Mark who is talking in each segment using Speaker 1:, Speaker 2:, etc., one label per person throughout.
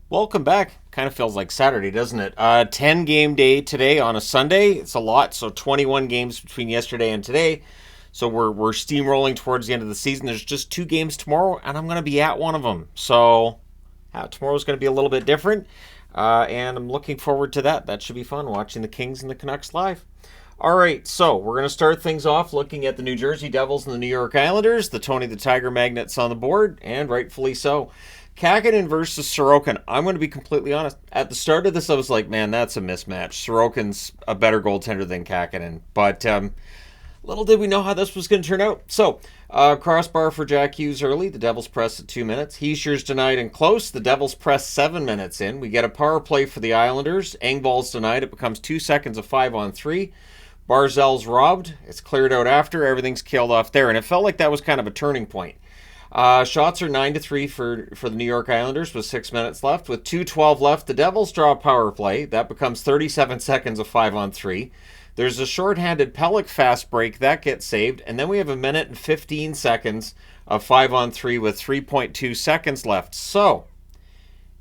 Speaker 1: Welcome back. Kind of feels like Saturday, doesn't it? 10 game day today on a Sunday. It's a lot. So 21 games between yesterday and today. So we're steamrolling towards the end of the season. There's just 2 games tomorrow, and I'm going to be at one of them. So tomorrow's going to be a little bit different, and I'm looking forward to that. That should be fun, watching the Kings and the Canucks live. All right, so we're going to start things off looking at the New Jersey Devils and the New York Islanders. The Tony the Tiger Magnets on the board, and rightfully so. Kakinen versus Sorokin. I'm going to be completely honest. At the start of this, I was like, man, that's a mismatch. Sorokin's a better goaltender than Kakinen. But little did we know how this was going to turn out. So, crossbar for Jack Hughes early. The Devils press at 2 minutes. Hischier's denied and close. The Devils press 7 minutes in. We get a power play for the Islanders. Engvall's denied. It becomes 2 seconds of 5-on-3. Barzal's robbed. It's cleared out after. Everything's killed off there. And it felt like that was kind of a turning point. Shots are 9-3 for the New York Islanders with 6 minutes left. With 2:12 left, the Devils draw a power play. That becomes 37 seconds of 5-on-3. There's a shorthanded Pelech fast break. That gets saved. And then we have a minute and 15 seconds of 5-on-3 with 3.2 seconds left. So,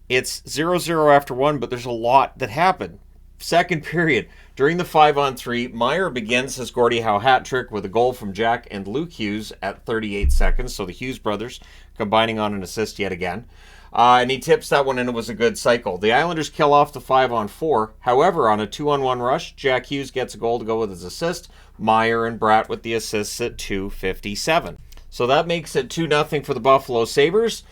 Speaker 1: it's 0-0 after 1, but there's a lot that happened. Second period. During the 5-on-3, Meyer begins his Gordie Howe hat trick with a goal from Jack and Luke Hughes at 38 seconds. So the Hughes brothers combining on an assist yet again. And he tips that one, and it was a good cycle. The Islanders kill off the 5-on-4. However, on a 2-on-1 rush, Jack Hughes gets a goal to go with his assist. Meyer and Bratt with the assists at 2:57. So that makes it 2-0 for the Buffalo Sabres.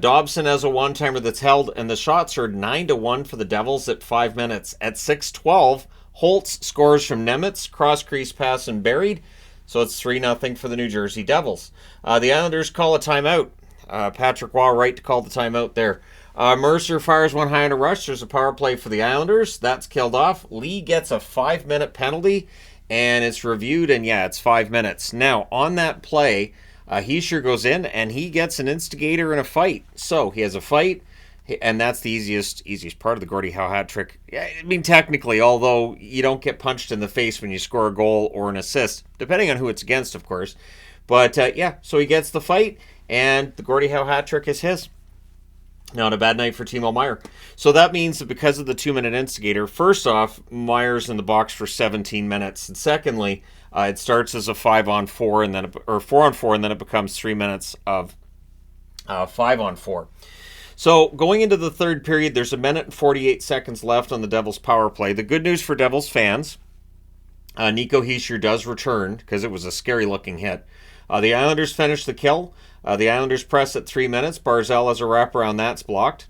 Speaker 1: Dobson has a one-timer that's held, and the shots are 9-1 for the Devils at 5 minutes. At 6:12, Holtz scores from Nemitz, cross-crease pass and buried. So it's 3-0 for the New Jersey Devils. The Islanders call a timeout. Patrick Waugh right to call the timeout there. Mercer fires one high on a rush. There's a power play for the Islanders. That's killed off. Lee gets a 5-minute penalty, and it's reviewed, and it's 5 minutes. Now, on that play, Hischier goes in, and he gets an instigator in a fight. So he has a fight, and that's the easiest part of the Gordie Howe hat trick. I mean, technically, although you don't get punched in the face when you score a goal or an assist, depending on who it's against, of course. But, so he gets the fight, and the Gordie Howe hat trick is his. Not a bad night for Timo Meier. So that means that because of the 2-minute instigator, first off, Meier's in the box for 17 minutes. And secondly, it starts as a 5-on-4 and then 4-on-4, and then it becomes 3 minutes of 5-on-4. So going into the third period, there's a minute and 48 seconds left on the Devils power play. The good news for Devils fans, Nico Hischier does return because it was a scary looking hit. The Islanders finish the kill. The Islanders press at 3 minutes. Barzal has a wraparound, that's blocked.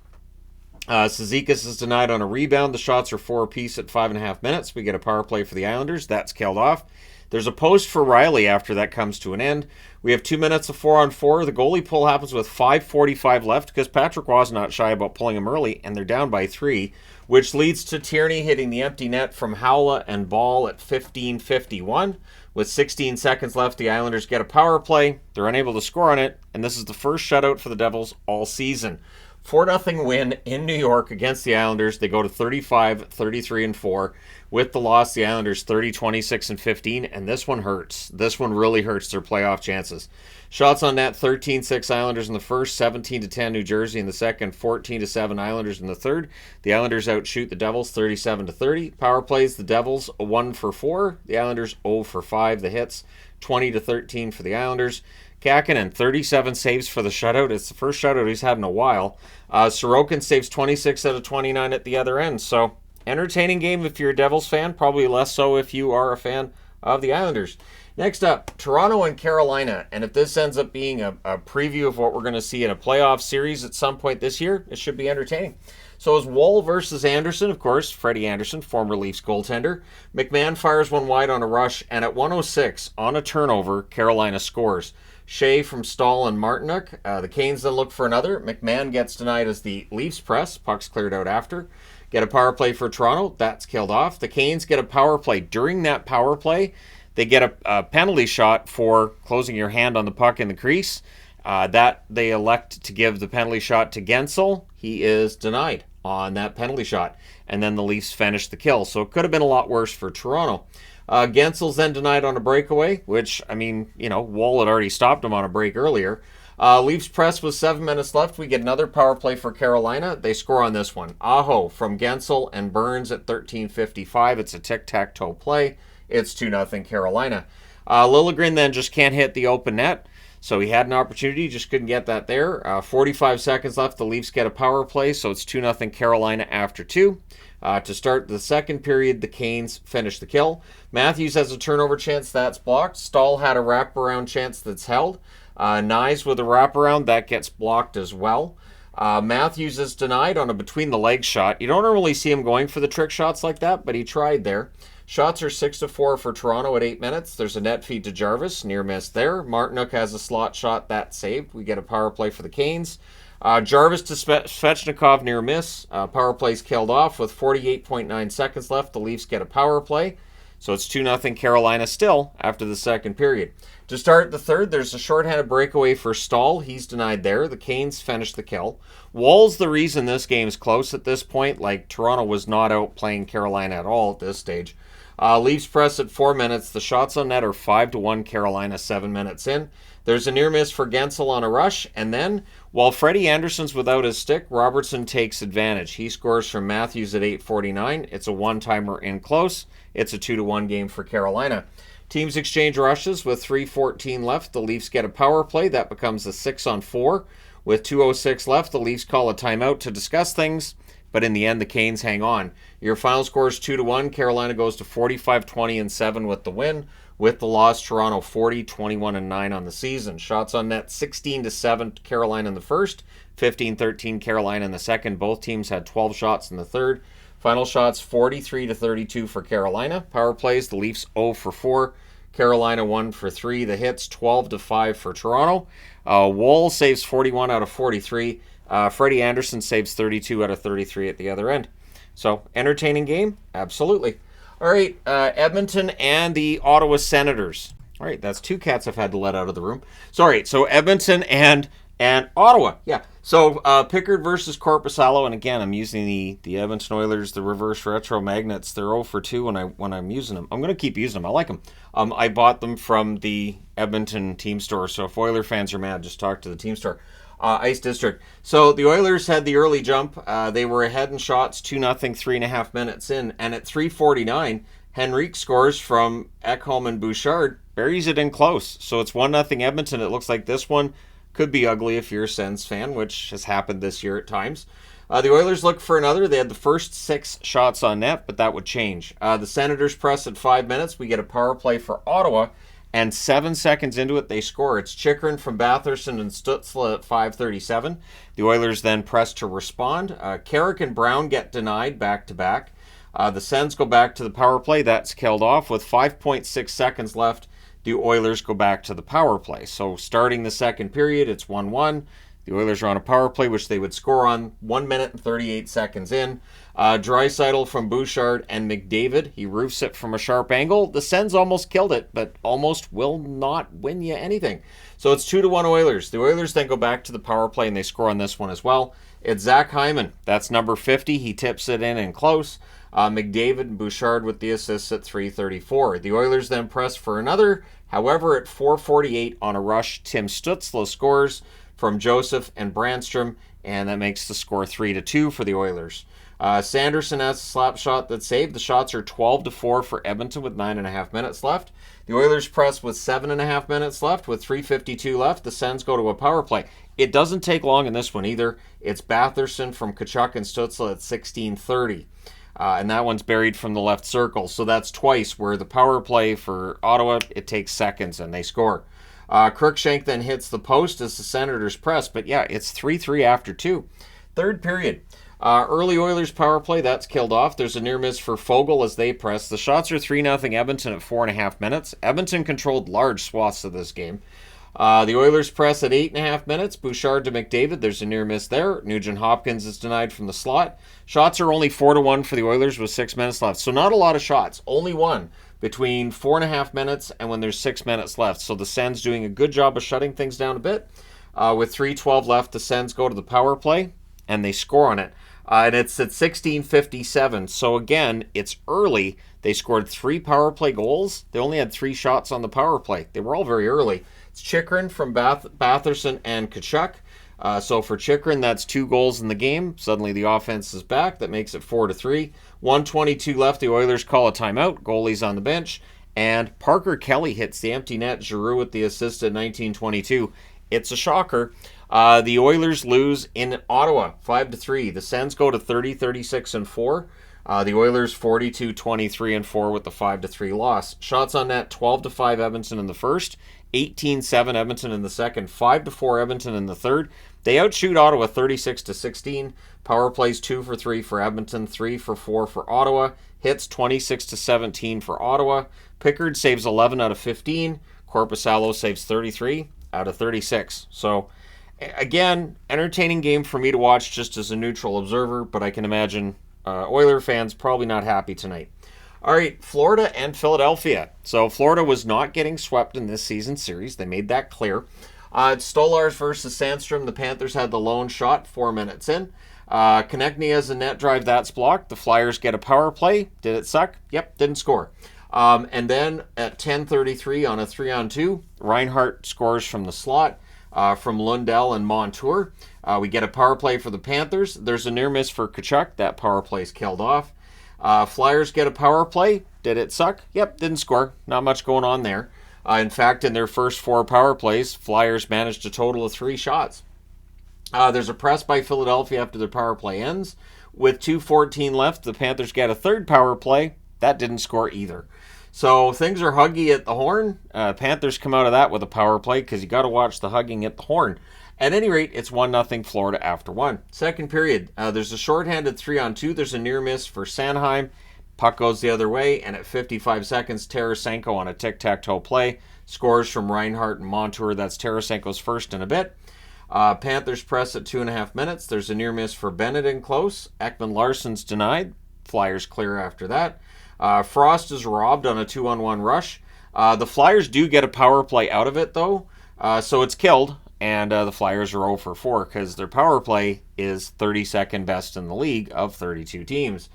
Speaker 1: Cizikas is denied on a rebound. The shots are 4 apiece at 5.5 minutes. We get a power play for the Islanders. That's killed off. There's a post for Riley after that comes to an end. We have 2 minutes of 4-on-4. The goalie pull happens with 5:45 left because Patrick Waugh's not shy about pulling him early, and they're down by 3, which leads to Tierney hitting the empty net from Howla and Ball at 15:51. With 16 seconds left, the Islanders get a power play. They're unable to score on it, and this is the first shutout for the Devils all season. 4-0 win in New York against the Islanders. They go to 35, 33, and 4. With the loss, the Islanders 30, 26, and 15, and this one hurts. This one really hurts their playoff chances. Shots on net, 13-6 Islanders in the first, 17-10 New Jersey in the second, 14-7 Islanders in the third. The Islanders outshoot the Devils 37-30. Power plays, the Devils 1 for 4. The Islanders 0 for 5. The hits, 20-13 for the Islanders. Kakinen, 37 saves for the shutout. It's the first shutout he's had in a while. Sorokin saves 26 out of 29 at the other end. So, entertaining game if you're a Devils fan. Probably less so if you are a fan of the Islanders. Next up, Toronto and Carolina. And if this ends up being a preview of what we're going to see in a playoff series at some point this year, it should be entertaining. So it's Wall versus Anderson, of course. Freddie Anderson, former Leafs goaltender. McMahon fires one wide on a rush, and at 1:06, on a turnover, Carolina scores. Shea from Stahl and Martinook. The Canes then look for another. McMahon gets denied as the Leafs press. Puck's cleared out after. Get a power play for Toronto. That's killed off. The Canes get a power play. During that power play, they get a penalty shot for closing your hand on the puck in the crease. That they elect to give the penalty shot to Gensel. He is denied on that penalty shot. And then the Leafs finish the kill. So it could have been a lot worse for Toronto. Gensel's then denied on a breakaway, which, I mean, Wall had already stopped him on a break earlier. Leafs press with 7 minutes left. We get another power play for Carolina. They score on this one. Aho from Gensel and Burns at 13:55. It's a tic-tac-toe play. It's 2-0 Carolina. Liljegren then just can't hit the open net. So he had an opportunity, just couldn't get that there. 45 seconds left. The Leafs get a power play, so it's 2-0 Carolina after 2. To start the second period, the Canes finish the kill. Matthews has a turnover chance that's blocked. Stahl had a wraparound chance that's held. Nyes with a wraparound, that gets blocked as well. Matthews is denied on a between-the-legs shot. You don't normally see him going for the trick shots like that, but he tried there. Shots are 6-4 for Toronto at 8 minutes. There's a net feed to Jarvis, near miss there. Martinook has a slot shot, that's saved. We get a power play for the Canes. Jarvis to Svechnikov, near miss. Power play's killed off with 48.9 seconds left. The Leafs get a power play. So it's 2-0 Carolina still after the second period. To start the third, there's a shorthanded breakaway for Stahl. He's denied there. The Canes finish the kill. Wall's the reason this game's close at this point. Like, Toronto was not out playing Carolina at all at this stage. Leafs press at 4 minutes. The shots on net are 5-1 Carolina 7 minutes in. There's a near miss for Gensel on a rush, and then, while Freddie Anderson's without his stick, Robertson takes advantage. He scores from Matthews at 8:49. It's a one-timer in close. It's a 2-1 game for Carolina. Teams exchange rushes with 3:14 left. The Leafs get a power play. That becomes a 6-on-4. With 2:06 left, the Leafs call a timeout to discuss things, but in the end, the Canes hang on. Your final score is 2-1. Carolina goes to 45-20-7 with the win. With the loss, Toronto 40-21-9 on the season. Shots on net 16-7 Carolina in the first, 15-13 Carolina in the second. Both teams had 12 shots in the third. Final shots 43-32 for Carolina. Power plays, the Leafs 0 for 4. Carolina 1 for 3. The hits 12-5 for Toronto. Wall saves 41 out of 43. Freddie Anderson saves 32 out of 33 at the other end. So, entertaining game? Absolutely. All right, Edmonton and the Ottawa Senators. All right, that's two cats I've had to let out of the room. Sorry, so Edmonton and Ottawa. Yeah, so Pickard versus Korpisalo, and again, I'm using the Edmonton Oilers, the reverse retro magnets. They're 0 for 2 when I'm using them. I'm going to keep using them. I like them. I bought them from the Edmonton team store, so if Oiler fans are mad, just talk to the team store. Ice District. So the Oilers had the early jump. They were ahead in shots, 2-0, 3.5 minutes in. And at 3:49, Henrique scores from Ekholm and Bouchard, buries it in close. So it's 1-0 Edmonton. It looks like this one could be ugly if you're a Sens fan, which has happened this year at times. The Oilers look for another. They had the first 6 shots on net, but that would change. The Senators press at 5 minutes. We get a power play for Ottawa. And 7 seconds into it, they score. It's Chychrun from Batherson and Stützle at 5:37. The Oilers then press to respond. Carrick and Brown get denied back-to-back. The Sens go back to the power play. That's killed off. With 5.6 seconds left, the Oilers go back to the power play. So starting the second period, it's 1-1. The Oilers are on a power play, which they would score on 1 minute and 38 seconds in. Draisaitl from Bouchard and McDavid. He roofs it from a sharp angle. The Sens almost killed it, but almost will not win you anything. So it's 2-1 Oilers. The Oilers then go back to the power play, and they score on this one as well. It's Zach Hyman. That's number 50. He tips it in close. McDavid and Bouchard with the assists at 3:34. The Oilers then press for another. However, at 4:48 on a rush, Tim Stützle scores from Joseph and Brandstrom, and that makes the score 3-2 for the Oilers. Sanderson has a slap shot that saved. The shots are 12-4 for Edmonton with 9.5 minutes left. The Oilers press with 7.5 minutes left. With 3:52 left, the Sens go to a power play. It doesn't take long in this one either. It's Batherson from Tkachuk and Stützle at 16:30. And that one's buried from the left circle. So that's twice where the power play for Ottawa, it takes seconds and they score. Cruikshank then hits the post as the Senators press. But yeah, it's 3-3 after 2. Third period. Early Oilers power play, that's killed off. There's a near miss for Fogle as they press. The shots are 3-0 Edmonton at 4.5 minutes. Edmonton controlled large swaths of this game. The Oilers press at 8.5 minutes. Bouchard to McDavid. There's a near miss there. Nugent Hopkins is denied from the slot. Shots are only 4-1 for the Oilers with 6 minutes left. So not a lot of shots. Only one between 4.5 minutes and when there's 6 minutes left. So the Sens doing a good job of shutting things down a bit. With 3:12 left, the Sens go to the power play and they score on it. And it's at 16:57. So again, it's early. They scored 3 power play goals. They only had 3 shots on the power play. They were all very early. It's Chychrun from Batherson and Tkachuk. So for Chychrun, that's 2 goals in the game. Suddenly the offense is back. That makes it 4-3. 1:22 left. The Oilers call a timeout. Goalie's on the bench. And Parker Kelly hits the empty net. Giroux with the assist at 19:22. It's a shocker. The Oilers lose in Ottawa 5-3. The Sens go to 30, 36, and 4. The Oilers 42, 23, and 4 with the 5-3 loss. Shots on net 12-5 Edmonton in the first, 18-7 Edmonton in the second, 5-4 Edmonton in the third. They outshoot Ottawa 36-16. Power plays 2 for 3 for Edmonton, 3 for 4 for Ottawa. Hits 26-17 for Ottawa. Pickard saves 11 out of 15. Korpisalo saves 33 out of 36. So, again, entertaining game for me to watch just as a neutral observer, but I can imagine Oiler fans probably not happy tonight. All right, Florida and Philadelphia. So Florida was not getting swept in this season's series. They made that clear. It's Stolarz versus Sandstrom. The Panthers had the lone shot 4 minutes in. Konechny has a net drive that's blocked. The Flyers get a power play. Did it suck? Yep, didn't score. And then at 10:33 on a 3-on-2, Reinhart scores from the slot from Lundell and Montour. We get a power play for the Panthers. There's a near miss for Tkachuk. That power play is killed off. Flyers get a power play. Did it suck? Yep, didn't score. Not much going on there. In fact, in their first 4 power plays, Flyers managed a total of 3 shots. There's a press by Philadelphia after their power play ends. With 2:14 left, the Panthers get a third power play. That didn't score either. So things are huggy at the horn. Panthers come out of that with a power play because you got to watch the hugging at the horn. At any rate, it's 1-0 Florida after 1. Second period, there's a shorthanded 3-on-2. There's a near miss for Sanheim. Puck goes the other way, and at 55 seconds, Tarasenko on a tic-tac-toe play scores from Reinhart and Montour. That's Tarasenko's first in a bit. Panthers press at 2.5 minutes. There's a near miss for Bennett in close. Ekman-Larsson's denied. Flyers clear after that. Frost is robbed on a 2-on-1 rush. The Flyers do get a power play out of it, though, so it's killed, and the Flyers are 0 for 4 because their power play is 32nd best in the league of 32 teams.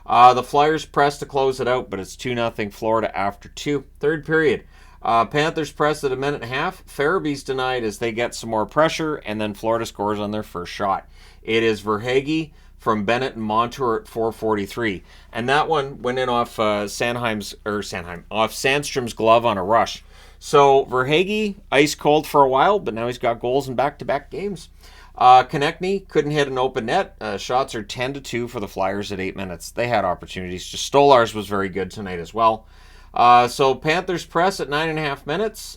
Speaker 1: The Flyers press to close it out, but it's 2-0 Florida after 2. Third period. Panthers press at 1.5 minutes. Farabee's denied as they get some more pressure, and then Florida scores on their first shot. It is Verhaeghe from Bennett and Montour at 4:43, and that one went in off Sandstrom's glove on a rush. So Verhaeghe ice cold for a while, but now he's got goals in back-to-back games. Konechny couldn't hit an open net. Shots are 10-2 for the Flyers at 8 minutes. They had opportunities. Just Stolarz was very good tonight as well. So Panthers press at 9.5 minutes.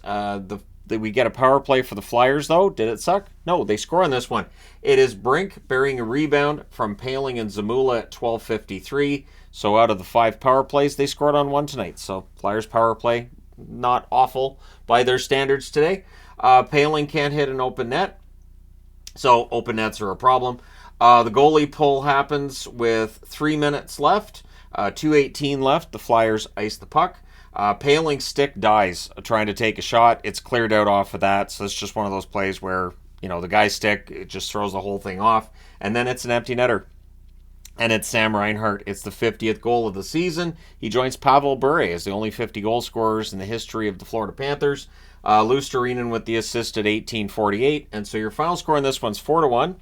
Speaker 1: We get a power play for the Flyers, though. Did it suck? No, they score on this one. It is Brink burying a rebound from Paling and Zamula at 12:53. So out of the 5 power plays, they scored on 1 tonight. So Flyers power play, not awful by their standards today. Paling can't hit an open net. So open nets are a problem. The goalie pull happens with 3 minutes left. 2:18 left. The Flyers ice the puck. Paling's stick dies trying to take a shot. It's cleared out off of that. So it's just one of those plays where, the guy's stick, it just throws the whole thing off. And then it's an empty netter. And it's Sam Reinhart. It's the 50th goal of the season. He joins Pavel Bure as the only 50 goal scorers in the history of the Florida Panthers. Luostarinen with the assist at 18:48. And so your final score in this one's 4-1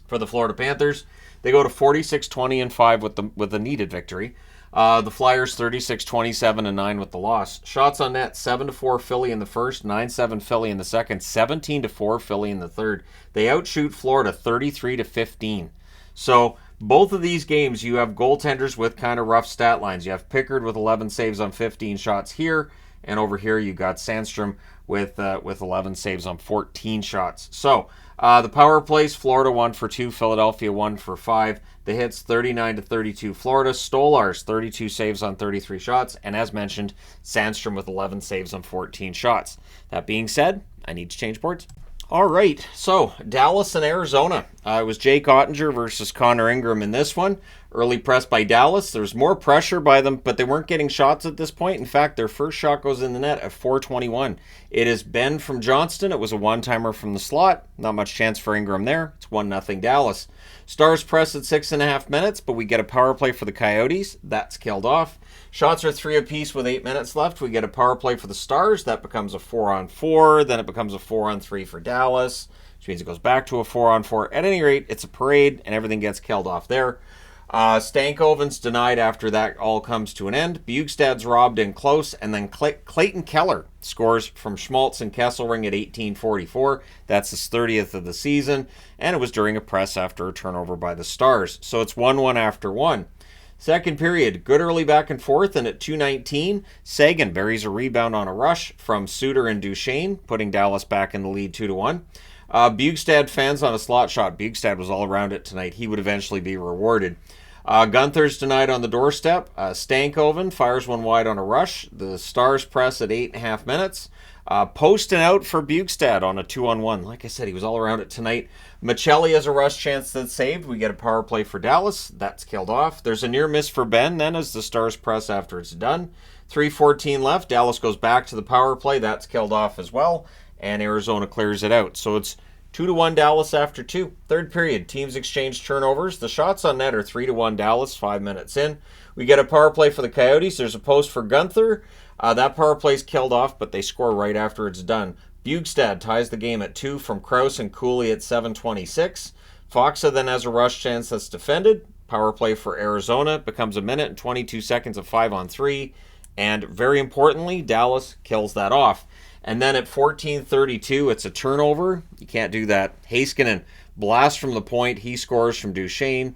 Speaker 1: for the Florida Panthers. They go to 46-20-5 with the needed victory. The Flyers 36-27-9 with the loss. Shots on net 7-4 Philly in the first, 9-7 Philly in the second, 17-4 Philly in the third. They outshoot Florida 33-15. So both of these games, you have goaltenders with kind of rough stat lines. You have Pickard with 11 saves on 15 shots here, and over here you got Sandstrom with 11 saves on 14 shots. So the power plays, Florida 1 for 2, Philadelphia 1 for 5. The hits 39-32 Florida. Stolarz 32 saves on 33 shots, and as mentioned, Sandstrom with 11 saves on 14 shots. That being said, I need to change boards. All right, so Dallas and Arizona. It was Jake Ottinger versus Connor Ingram in this one. Early press by Dallas. There's more pressure by them, but they weren't getting shots at this point. In fact, their first shot goes in the net at 4:21. It is Ben from Johnston. It was a one-timer from the slot. Not much chance for Ingram there. It's 1-0 Dallas. Stars press at 6.5 minutes, but we get a power play for the Coyotes. That's killed off. Shots are 3 apiece with 8 minutes left. We get a power play for the Stars. That becomes a 4-on-4. Then it becomes a 4-on-3 for Dallas, which means it goes back to a 4-on-4. At any rate, it's a parade, and everything gets killed off there. Stankoven's denied after that all comes to an end. Bjugstad's robbed in close, and then Clayton Keller scores from Schmaltz and Kesselring at 18:44. That's his 30th of the season, and it was during a press after a turnover by the Stars. So it's 1-1 after 1. Second period, good early back and forth, and at 2:19, Sagan buries a rebound on a rush from Suter and Duchesne, putting Dallas back in the lead 2-1. Bjugstad fans on a slot shot. Bjugstad was all around it tonight. He would eventually be rewarded. Gunther's denied on the doorstep. Stankoven fires one wide on a rush. The Stars press at 8.5 minutes. Post and out for Bjugstad on a 2-on-1. Like I said, he was all around it tonight. Michelli has a rush chance that's saved. We get a power play for Dallas. That's killed off. There's a near miss for Ben then as the Stars press after it's done. 3:14 left. Dallas goes back to the power play. That's killed off as well. And Arizona clears it out. So it's 2-1 Dallas after 2. Third period, teams exchange turnovers. The shots on net are 3-1 Dallas, 5 minutes in. We get a power play for the Coyotes. There's a post for Gunther. That power play's killed off, but they score right after it's done. Bjugstad ties the game at 2 from Krause and Cooley at 7:26. Foxa then has a rush chance that's defended. Power play for Arizona becomes a minute and 22 seconds of 5-on-3. And very importantly, Dallas kills that off. And then at 14:32, it's a turnover. You can't do that. Heiskanen blasts from the point. He scores from Duchesne,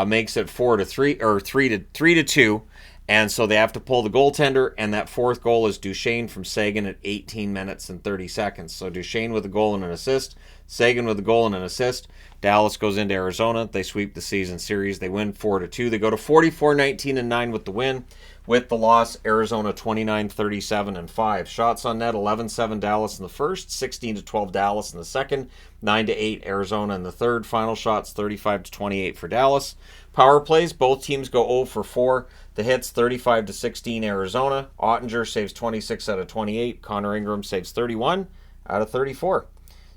Speaker 1: makes it 4-3 or 3-2. And so they have to pull the goaltender. And that fourth goal is Duchesne from Sagan at 18 minutes and 30 seconds. So Duchesne with a goal and an assist. Sagan with a goal and an assist. Dallas goes into Arizona. They sweep the season series. They win 4-2. They go to 44-19-9 with the win. With the loss, Arizona 29-37-5. Shots on net, 11-7 Dallas in the first, 16-12 Dallas in the second, 9-8 Arizona in the third. Final shots, 35-28 for Dallas. Power plays, both teams go 0 for 4. The hits, 35-16 Arizona. Ottinger saves 26 out of 28. Connor Ingram saves 31 out of 34.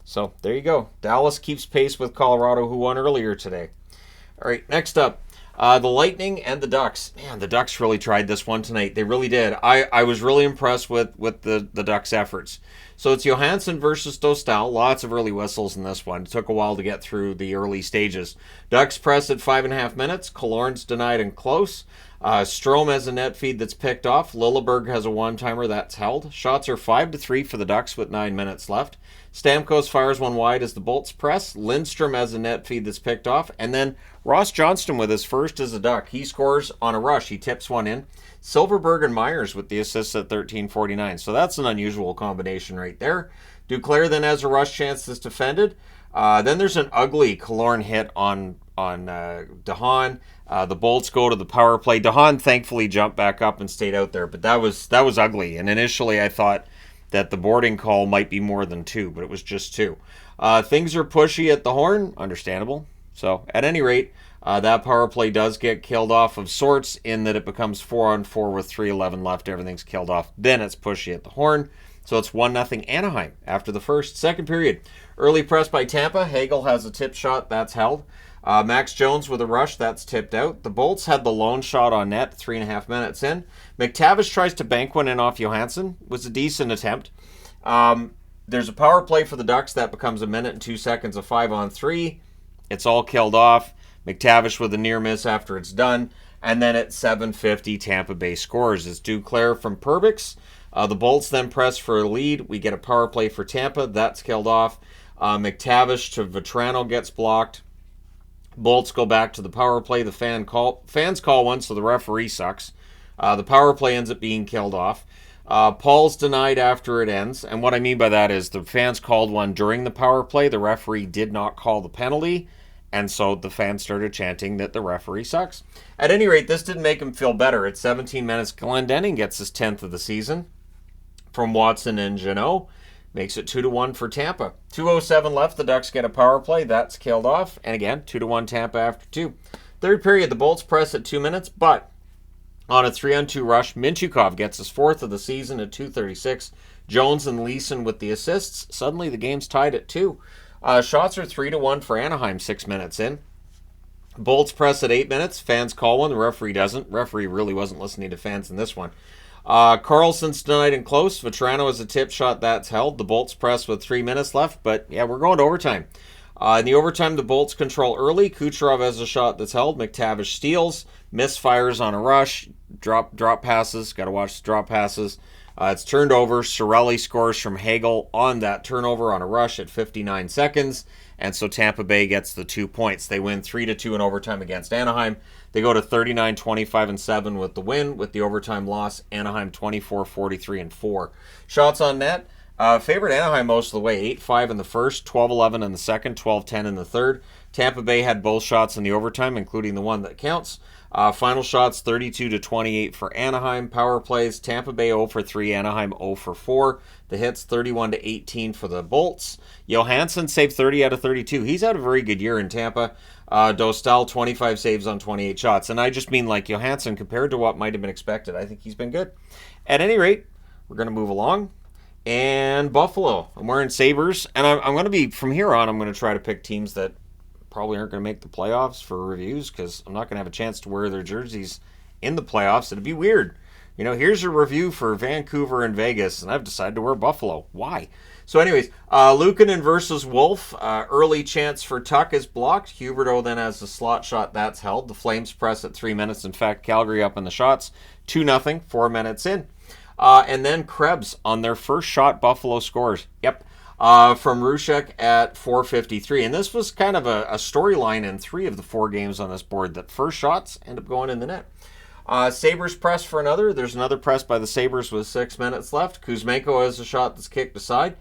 Speaker 1: So there you go. Dallas keeps pace with Colorado, who won earlier today. All right, next up. The Lightning and the Ducks. Man, the Ducks really tried this one tonight. They really did. I was really impressed with the Ducks' efforts. So it's Johansson versus Dostal. Lots of early whistles in this one. It took a while to get through the early stages. Ducks press at 5.5 minutes. Killorn's denied and close. Strome has a net feed that's picked off. Lilleberg has a one-timer that's held. Shots are 5-3 for the Ducks with 9 minutes left. Stamkos fires one wide as the Bolts press. Lindstrom has a net feed that's picked off. And then Ross Johnston with his first as a Duck. He scores on a rush. He tips one in. Silverberg and Myers with the assists at 13:49. So that's an unusual combination right there. Duclair then has a rush chance that's defended. Then there's an ugly Killorn hit on DeHaan. The Bolts go to the power play. DeHaan thankfully jumped back up and stayed out there, but that was ugly. And initially I thought that the boarding call might be more than 2, but it was just 2. Things are pushy at the horn, understandable. So at any rate, that power play does get killed off of sorts in that it becomes 4-on-4 with 3:11 left. Everything's killed off. Then it's pushy at the horn. So it's 1-0 Anaheim after the first. Second period, early press by Tampa. Hagel has a tip shot. That's held. Max Jones with a rush. That's tipped out. The Bolts had the lone shot on net 3.5 minutes in. McTavish tries to bank one in off Johansson. It was a decent attempt. There's a power play for the Ducks. That becomes a minute and 2 seconds of 5-on-3. It's all killed off. McTavish with a near miss after it's done. And then at 7:50, Tampa Bay scores. It's Duclair from Perbix. The Bolts then press for a lead. We get a power play for Tampa. That's killed off. McTavish to Vetrano gets blocked. Bolts go back to the power play. The fans call one, so the referee sucks. The power play ends up being killed off. Paul's denied after it ends. And what I mean by that is the fans called one during the power play. The referee did not call the penalty. And so the fans started chanting that the referee sucks. At any rate, this didn't make him feel better. At 17 minutes, Glendening gets his 10th of the season from Watson and Jeannot. Makes it 2-1 for Tampa. 2:07 left. The Ducks get a power play. That's killed off. And again, 2-1 Tampa after 2. Third period, the Bolts press at 2 minutes, but on a 3-on-2 rush, Mintyukov gets his 4th of the season at 2:36. Jones and Leeson with the assists. Suddenly the game's tied at 2. Shots are 3-1 for Anaheim 6 minutes in. Bolts press at 8 minutes. Fans call one. The referee doesn't. Referee really wasn't listening to fans in this one. Carlson's denied and close. Vetrano has a tip shot that's held. The Bolts press with 3 minutes left, but yeah, we're going to overtime. In the overtime, the Bolts control early. Kucherov has a shot that's held. McTavish steals. Misfires on a rush. Drop passes. Got to watch the drop passes. It's turned over. Cirelli scores from Hagel on that turnover on a rush at 59 seconds. And so Tampa Bay gets the 2 points. They win 3-2 in overtime against Anaheim. They go to 39-25-7 with the win. With the overtime loss, Anaheim 24-43-4. Shots on net. Favored Anaheim most of the way. 8-5 in the first, 12-11 in the second, 12-10 in the third. Tampa Bay had both shots in the overtime, including the one that counts. Final shots 32-28 for Anaheim. Power plays Tampa Bay 0 for 3, Anaheim 0 for 4. The hits 31-18 for the Bolts. Johansson saved 30 out of 32. He's had a very good year in Tampa. Dostal 25 saves on 28 shots. And I just mean like Johansson compared to what might have been expected. I think he's been good. At any rate, we're going to move along. And Buffalo. I'm wearing Sabres. And I'm going to be, from here on, I'm going to try to pick teams that probably aren't going to make the playoffs for reviews because I'm not going to have a chance to wear their jerseys in the playoffs. It'd be weird. You know, here's a review for Vancouver and Vegas, and I've decided to wear Buffalo. Why? So anyways, Luukkonen versus Wolf. Early chance for Tuck is blocked. Huberdeau then has the slot shot that's held. The Flames press at 3 minutes. In fact, Calgary up in the shots. 2-0, 4 minutes in. And then Krebs on their first shot, Buffalo scores. Yep. From Rushek at 4:53. And this was kind of a storyline in 3 of the 4 games on this board, that first shots end up going in the net. Sabres press for another. There's another press by the Sabres with 6 minutes left. Kuzmenko has a shot that's kicked aside.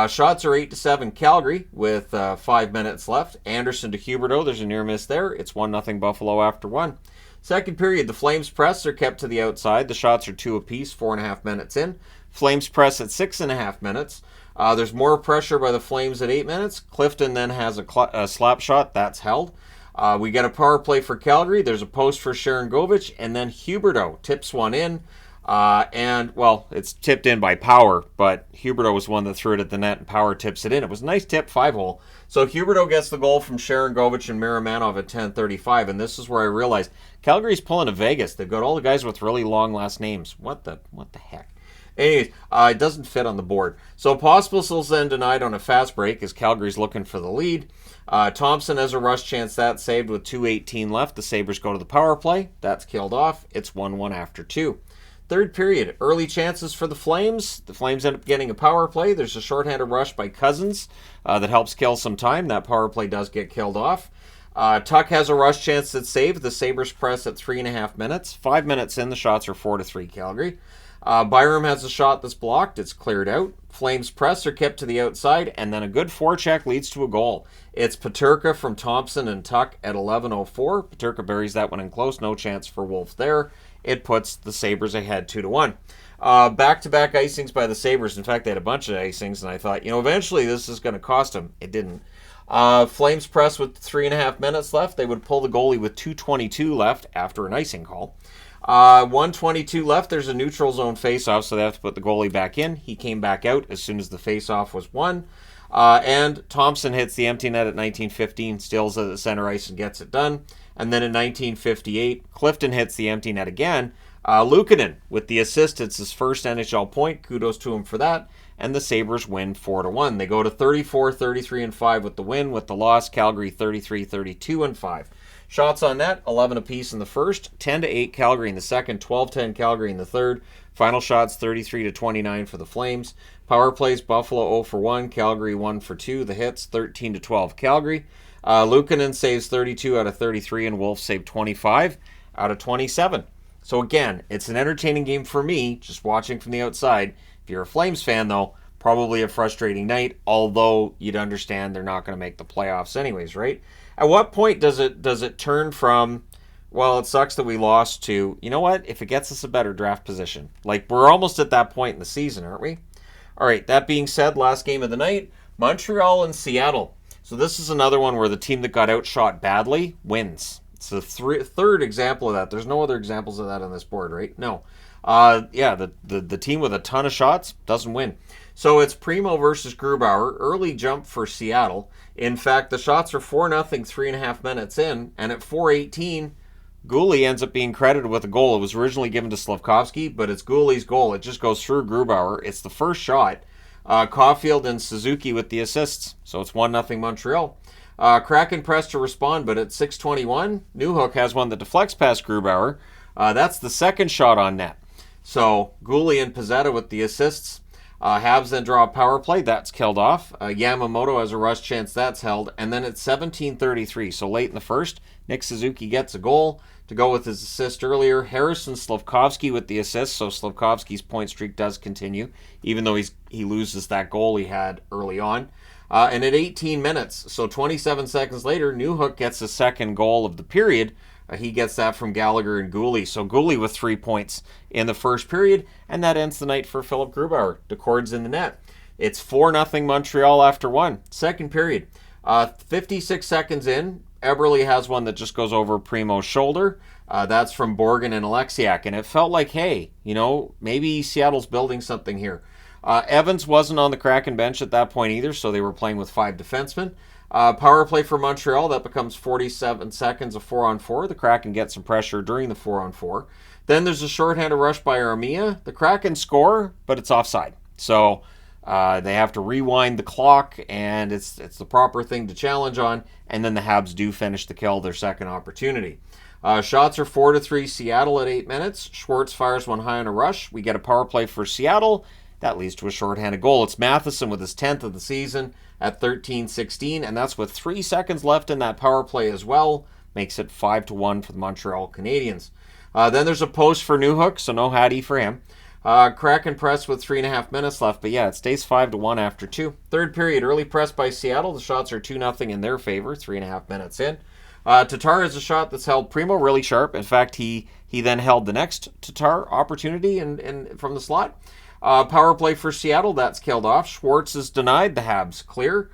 Speaker 1: Shots are 8-7 Calgary with 5 minutes left. Anderson to Huberdeau. There's a near miss there. It's 1-0 Buffalo after 1. Second period, the Flames press are kept to the outside. The shots are 2 apiece, 4.5 minutes in. Flames press at 6.5 minutes. There's more pressure by the Flames at 8 minutes. Clifton then has a slap shot. That's held. We get a power play for Calgary. There's a post for Sharangovich, and then Huberdeau tips one in. And, well, it's tipped in by Power, but Huberdeau was one that threw it at the net, and Power tips it in. It was a nice tip, 5-hole. So Huberdeau gets the goal from Sharangovich and Miramanov at 10:35, and this is where I realized Calgary's pulling a Vegas. They've got all the guys with really long last names. What the heck? Anyways, it doesn't fit on the board. So Pospisil's then denied on a fast break as Calgary's looking for the lead. Thompson has a rush chance that's saved with 2:18 left. The Sabres go to the power play. That's killed off. It's 1-1 after 2. Third period, early chances for the Flames. The Flames end up getting a power play. There's a shorthanded rush by Cousins that helps kill some time. That power play does get killed off. Tuck has a rush chance that's saved. The Sabres press at 3.5 minutes. 5 minutes in, the shots are 4-3 Calgary. Byram has a shot that's blocked. It's cleared out. Flames press are kept to the outside, and then a good forecheck leads to a goal. It's Peterka from Thompson and Tuck at 11:04. Peterka buries that one in close. No chance for Wolf there. It puts the Sabres ahead 2-1. Back-to-back icings by the Sabres. In fact, they had a bunch of icings, and I thought, eventually this is going to cost them. It didn't. Flames press with 3.5 minutes left. They would pull the goalie with 2:22 left after an icing call. 1:22 left. There's a neutral zone face-off, so they have to put the goalie back in. He came back out as soon as the face-off was won. And Thompson hits the empty net at 19:15, steals it at center ice and gets it done. And then in 19:58, Clifton hits the empty net again. Luukkonen with the assist. It's his first NHL point. Kudos to him for that. And the Sabres win 4-1. They go to 34-33-5 with the win. With the loss, Calgary 33-32-5. Shots on net, 11 apiece in the first, 10-8 Calgary in the second, 12-10 Calgary in the third. Final shots 33-29 for the Flames. Power plays Buffalo 0 for 1, Calgary 1 for 2. The hits 13-12 Calgary. Luukkonen saves 32 out of 33 and Wolf saved 25 out of 27. So again, it's an entertaining game for me, just watching from the outside. If you're a Flames fan though, probably a frustrating night, although you'd understand they're not going to make the playoffs anyways, right? At what point does it turn from, well, it sucks that we lost, to, you know what, if it gets us a better draft position? Like, we're almost at that point in the season, aren't we? All right, that being said, last game of the night, Montreal and Seattle. So this is another one where the team that got outshot badly wins. It's the third example of that. There's no other examples of that on this board, right? No. The team with a ton of shots doesn't win. So it's Primo versus Grubauer. Early jump for Seattle. In fact, the shots are 4-0, 3.5 minutes in, and at 4:18, Guhle ends up being credited with a goal. It was originally given to Slafkovsky, but it's Guhle's goal. It just goes through Grubauer. It's the first shot. Caulfield and Suzuki with the assists. So it's 1-0 Montreal. Kraken pressed to respond, but at 6:21, Newhook has one that deflects past Grubauer. That's the second shot on net. So Guhle and Pezzetta with the assists. Habs then draw a power play. That's killed off. Yamamoto has a rush chance. That's held. And then it's 17:33. So late in the first, Nick Suzuki gets a goal to go with his assist earlier. Harrison Slafkovsky with the assist. So Slafkovsky's point streak does continue, even though he loses that goal he had early on. And at 18 minutes, so 27 seconds later, Newhook gets the second goal of the period. He gets that from Gallagher and Guhle. So Guhle with 3 points in the first period, and that ends the night for Philip Grubauer. Decord's in the net. It's 4-0 Montreal after one. Second period. 56 seconds in, Eberle has one that just goes over Primo's shoulder. That's from Borgen and Alexiak, and it felt like, hey, maybe Seattle's building something here. Evans wasn't on the Kraken bench at that point either, so they were playing with 5 defensemen. Power play for Montreal, that becomes 47 seconds of 4-on-4. The Kraken get some pressure during the 4-on-4. Then there's a shorthanded rush by Armia. The Kraken score, but it's offside. So they have to rewind the clock, and it's the proper thing to challenge on. And then the Habs do finish the kill, their second opportunity. Shots are 4-3 Seattle at 8 minutes. Schwartz fires one high on a rush. We get a power play for Seattle. That leads to a shorthanded goal. It's Matheson with his 10th of the season at 13:16, and that's with 3 seconds left in that power play as well. Makes it 5-1 for the Montreal Canadiens. Then there's a post for Newhook, so no Hattie for him. Kraken press with 3.5 minutes left, but yeah, it stays 5-1 after 2. Third period, early press by Seattle. The shots are 2-0 in their favor, 3.5 minutes in. Tatar has a shot that's held Primo really sharp. In fact, he then held the next Tatar opportunity from the slot. Power play for Seattle, that's killed off. Schwartz is denied. The Habs clear.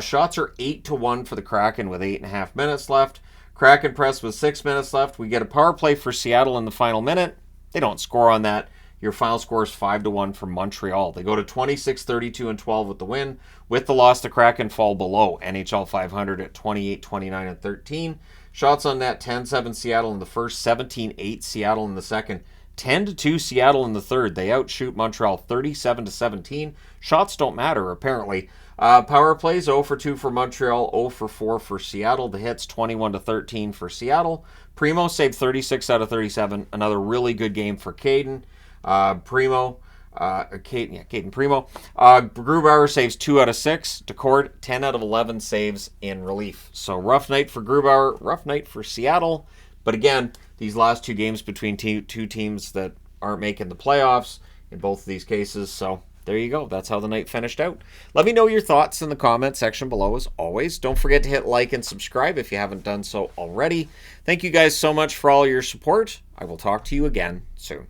Speaker 1: Shots are 8-1 for the Kraken with 8.5 minutes left. Kraken press with 6 minutes left. We get a power play for Seattle in the final minute. They don't score on that. Your final score is 5-1 for Montreal. They go to 26, 32, and 12 with the win. With the loss, the Kraken fall below NHL 500 at 28, 29, and 13. Shots on net, 10-7 Seattle in the first, 17-8 Seattle in the second. 10-2 Seattle in the third. They outshoot Montreal 37-17. Shots don't matter, apparently. Power plays 0-2 for Montreal, 0-4 for Seattle. The hits 21-13 for Seattle. Primo saved 36 out of 37. Another really good game for Caden. Primo. Grubauer saves 2 out of 6. Decord 10 out of 11 saves in relief. So rough night for Grubauer, rough night for Seattle. But again, these last 2 games between two teams that aren't making the playoffs in both of these cases. So there you go. That's how the night finished out. Let me know your thoughts in the comment section below as always. Don't forget to hit like and subscribe if you haven't done so already. Thank you guys so much for all your support. I will talk to you again soon.